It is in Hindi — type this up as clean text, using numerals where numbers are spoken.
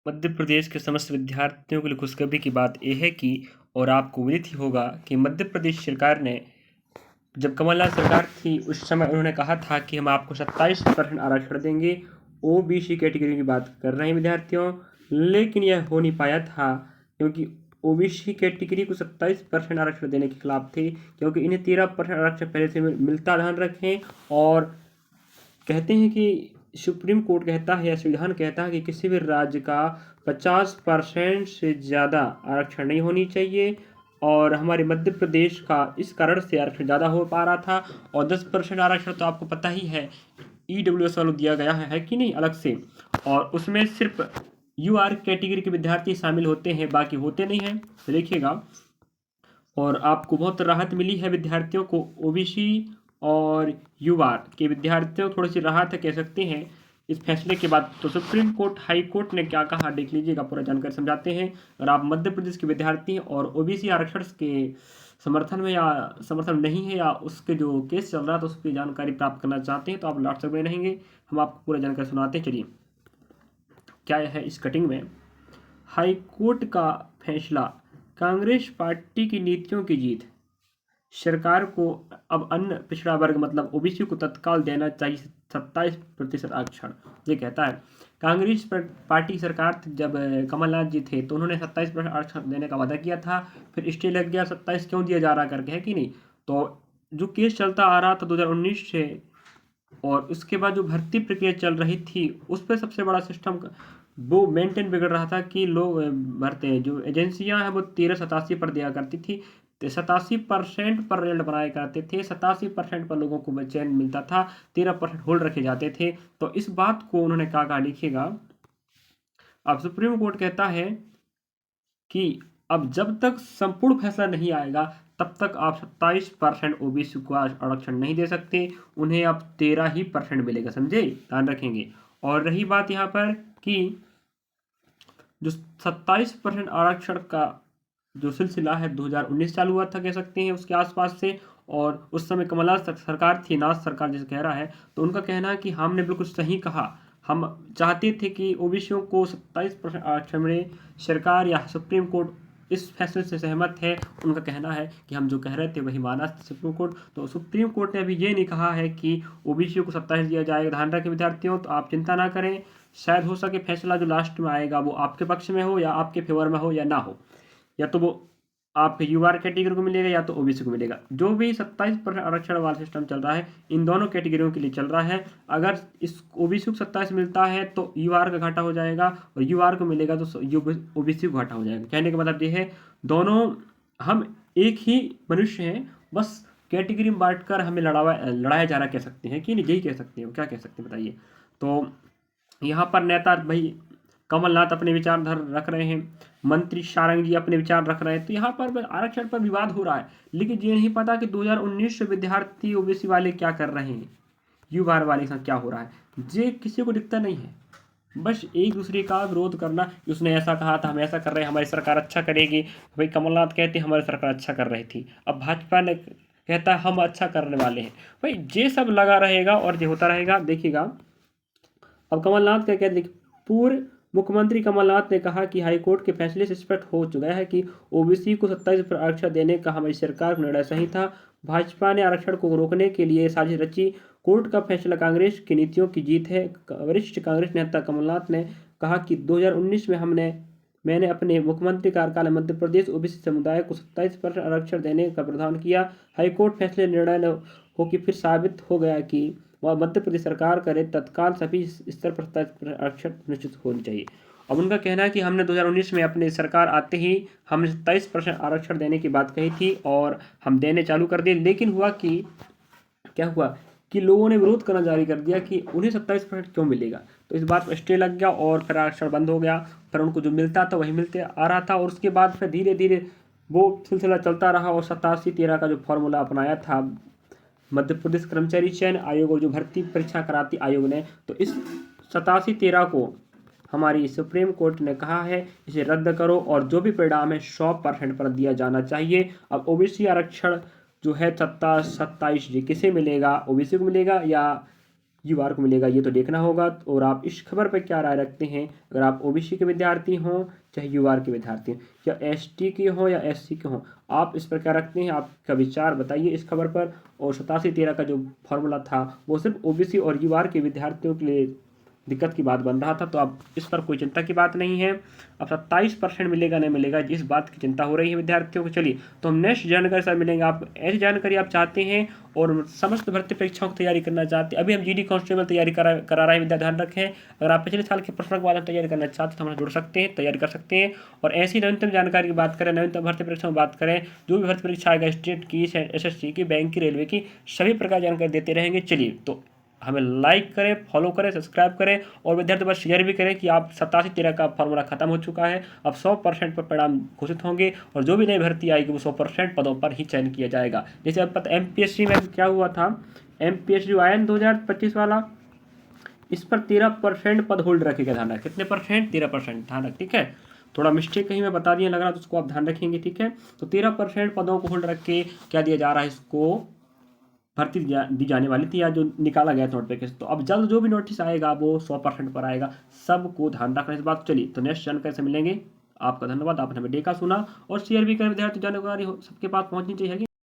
मध्य प्रदेश के समस्त विद्यार्थियों के लिए खुशखबरी की बात यह है कि और आपको विदित ही होगा कि मध्य प्रदेश सरकार ने जब कमलनाथ सरकार थी उस समय उन्होंने कहा था कि हम आपको 27% आरक्षण देंगे। ओबीसी कैटेगरी की बात कर रहे हैं विद्यार्थियों, लेकिन यह हो नहीं पाया था क्योंकि ओबीसी कैटेगरी को 27% आरक्षण देने के खिलाफ थे, क्योंकि इन्हें 13% आरक्षण पहले से मिलता। ध्यान रखें। और कहते हैं कि सुप्रीम कोर्ट कहता है या संविधान कहता है कि किसी भी राज्य का 50% से ज़्यादा आरक्षण नहीं होनी चाहिए, और हमारे मध्य प्रदेश का इस कारण से आरक्षण ज़्यादा हो पा रहा था। और 10% आरक्षण तो आपको पता ही है ईडब्ल्यूएस वालों दिया गया है कि नहीं, अलग से, और उसमें सिर्फ यूआर कैटेगरी के विद्यार्थी शामिल होते हैं, बाकी होते नहीं हैं। देखिएगा, और आपको बहुत राहत मिली है विद्यार्थियों को। ओबीसी और युवा के विद्यार्थियों को थोड़ी सी राहत है, कह सकते हैं, इस फैसले के बाद। तो सुप्रीम कोर्ट, हाई कोर्ट ने क्या कहा देख लीजिएगा, पूरा जानकारी समझाते हैं। अगर आप मध्य प्रदेश के विद्यार्थी हैं और ओबीसी आरक्षण के समर्थन में या समर्थन नहीं है, या उसके जो केस चल रहा है तो उसकी जानकारी प्राप्त करना चाहते हैं, तो आप व्हाट्सएप में रहेंगे, हम आपको पूरा जानकारी सुनाते हैं। चलिए, क्या है इस कटिंग में। हाई कोर्ट का फैसला, कांग्रेस पार्टी की नीतियों की जीत। सरकार को अब अन्य पिछड़ा वर्ग मतलब ओबीसी को तत्काल देना चाहिए 27% आरक्षण, ये कहता है। कांग्रेस पार्टी सरकार जब कमलनाथ जी थे तो उन्होंने 27% आरक्षण देने का वादा किया था, फिर स्टे लग गया, 27 क्यों दिया जा रहा करके, है कि नहीं। तो जो केस चलता आ रहा था 2019 से, और उसके बाद जो भर्ती प्रक्रिया चल रही थी उस पर सबसे बड़ा सिस्टम वो मेंटेन बिगड़ रहा था कि लोग भरते हैं, जो एजेंसियां हैं वो 1387 पर दिया करती थी, तो 87% पर रिजल्ट बनाया करते थे, 87% पर लोगों को चयन मिलता था, 13% होल्ड रखे जाते थे। तो इस बात को उन्होंने कहा लिखिएगा, अब सुप्रीम कोर्ट कहता है कि अब जब तक संपूर्ण फैसला नहीं आएगा तब तक आप 27% ओबीसी को आरक्षण नहीं दे सकते, उन्हें अब 13% मिलेगा, समझे, ध्यान रखेंगे। और रही बात यहाँ पर कि जो 27% आरक्षण का जो सिलसिला है 2019 चालू हुआ था, कह सकते हैं, उसके आसपास से। और उस समय कमलनाथ सरकार थी, नाथ सरकार जैसे कह रहा है, तो उनका कहना है कि हमने बिल्कुल सही कहा, हम चाहते थे कि ओबीसियों को 27% आरक्षण मिले। सरकार या सुप्रीम कोर्ट इस फैसले से सहमत है। उनका कहना है कि हम जो कह रहे थे वही माना सुप्रीम कोर्ट। तो सुप्रीम कोर्ट ने अभी ये नहीं कहा है कि ओबीसी को 27 दिया जाएगा। ध्यान रखें विद्यार्थियों, तो आप चिंता ना करें, शायद हो सके फैसला जो लास्ट में आएगा वो आपके पक्ष में हो या आपके फेवर में हो या ना हो, या तो वो आपके यूआर कैटेगरी को मिलेगा या तो ओबीसी को मिलेगा। जो भी 27% आरक्षण वाला सिस्टम चल रहा है इन दोनों कैटेगरियों के लिए चल रहा है। अगर इस ओबीसी को 27 मिलता है तो यूआर का घाटा हो जाएगा, और यूआर को मिलेगा तो ओबीसी को घाटा हो जाएगा। कहने का मतलब ये है, दोनों हम एक ही मनुष्य हैं, बस कैटेगरी में बांटकर हमें लड़ाया जा रहा, कह सकते हैं कि नहीं, यही कह सकते हैं, क्या कह सकते हैं बताइए। तो यहाँ पर नेता भाई कमलनाथ अपने विचार रख रहे हैं, मंत्री सारंग जी अपने विचार रख रहे हैं, तो यहाँ पर आरक्षण पर विवाद हो रहा है। लेकिन ये नहीं पता कि 2019 से विद्यार्थी ओबीसी वाले क्या कर रहे हैं, युवा वाले के साथ क्या हो रहा है, ये किसी को दिखता नहीं है। बस एक दूसरे का विरोध करना कि उसने ऐसा कहा था, हम ऐसा कर रहे हैं, हमारी सरकार अच्छा करेगी। भाई कमलनाथ कहते हमारी सरकार अच्छा कर रही थी, अब भाजपा ने कहता है हम अच्छा करने वाले हैं। भाई ये सब लगा रहेगा और ये होता रहेगा, देखिएगा। अब कमलनाथ का कहते, पूर्व मुख्यमंत्री कमलनाथ ने कहा कि हाईकोर्ट के फैसले से स्पष्ट हो चुका है कि ओबीसी को 27 आरक्षण देने का हमारी सरकार का निर्णय सही था। भाजपा ने आरक्षण को रोकने के लिए साजिश रची। कोर्ट का फैसला कांग्रेस की नीतियों की जीत है। वरिष्ठ कांग्रेस नेता कमलनाथ ने कहा कि 2019 में मैंने अपने मुख्यमंत्री कार्यकाल में मध्य प्रदेश ओबीसी समुदाय को 27% आरक्षण देने का प्रावधान किया। हाईकोर्ट फैसले निर्णय न हो कि फिर साबित हो गया कि वह मध्य प्रदेश सरकार करे तत्काल सभी स्तर पर 27% आरक्षण निश्चित होनी चाहिए। अब उनका कहना है कि हमने 2019 में अपनी सरकार आते ही हमने 27% आरक्षण देने की बात कही थी और हम देने चालू कर दिए, लेकिन हुआ कि क्या हुआ कि लोगों ने विरोध करना जारी कर दिया कि उन्हें 27% क्यों मिलेगा। तो इस बात पर स्टे लग गया और फिर आरक्षण बंद हो गया। फिर उनको जो मिलता था वही मिलते आ रहा था, और उसके बाद फिर धीरे धीरे वो सिलसिला चलता रहा, और 87-13 का जो फॉर्मूला अपनाया था मध्य प्रदेश कर्मचारी चयन आयोग और जो भर्ती परीक्षा कराती आयोग ने, तो इस 87-13 को हमारी सुप्रीम कोर्ट ने कहा है इसे रद्द करो, और जो भी परिणाम है 100% पर दिया जाना चाहिए। अब ओबीसी आरक्षण जो है 27 ये किसे मिलेगा, ओबीसी को मिलेगा या युवार को मिलेगा, ये तो देखना होगा। और आप इस खबर पर क्या राय रखते हैं? अगर आप ओबीसी के विद्यार्थी हों, चाहे युवार के विद्यार्थी हों, या एसटी के हों या एससी के हों, आप इस पर क्या रखते हैं? आपका विचार बताइए इस खबर पर। और 87-13 का जो फॉर्मूला था वो सिर्फ ओबीसी और युवार के विद्यार्थियों के लिए दिक्कत की बात बन रहा था, तो अब इस पर कोई चिंता की बात नहीं है। अब 27% मिलेगा नहीं मिलेगा, इस बात की चिंता हो रही है विद्यार्थियों को। चलिए तो हम नेक्स्ट जानकारी सर मिलेंगे। आप ऐसी जानकारी आप चाहते हैं और समस्त भर्ती परीक्षाओं की तैयारी करना चाहते हैं, अभी हम जीडी कांस्टेबल तैयारी करा रहे हैं, विद्या ध्यान रखें। अगर आप पिछले साल के प्रश्नों के बाद हम तैयारी करना चाहते हैं तो हमारे जुड़ सकते हैं, तैयारी कर सकते हैं। और ऐसी नवीनतम जानकारी की बात करें, नवीनतम भर्ती परीक्षा में बात करें, जो भी भर्ती परीक्षा आएगा, स्टेट की, एसएससी की, बैंक की, रेलवे की, सभी प्रकार की जानकारी देते रहेंगे। चलिए तो हमें लाइक करें, फॉलो करें, सब्सक्राइब करें और विद्यार्थी पर शेयर भी करें कि आप 87-13 का फॉर्मूला खत्म हो चुका है। अब 100% पर परिणाम घोषित होंगे और जो भी नई भर्ती आएगी वो 100% पदों पर ही चयन किया जाएगा। जैसे अब पता एमपीएससी में क्या हुआ था, एमपीएससी जो आया 2025 वाला, इस पर 13% पद होल्ड रखेगा, ध्यान रखें। कितने परसेंट? 13%, ध्यान रख, ठीक है। थोड़ा मिस्टेक कहीं मैं बता दिया लग रहा तो उसको आप ध्यान रखेंगे, ठीक है। तो 13% पदों को होल्ड रख के क्या दिया जा रहा है, इसको भर्ती दी जाने वाली थी, या जो निकाला गया नोटिफिकेशन। तो अब जल्द जो भी नोटिस आएगा वो 100% पर आएगा, सबको ध्यान रखना इस बात। चलिए तो नेक्स्ट जानकारी से मिलेंगे। आपका धन्यवाद, आपने हमें देखा सुना और शेयर भी करें, विद्यार्थी जानकारी सबके पास पहुंचनी चाहिए।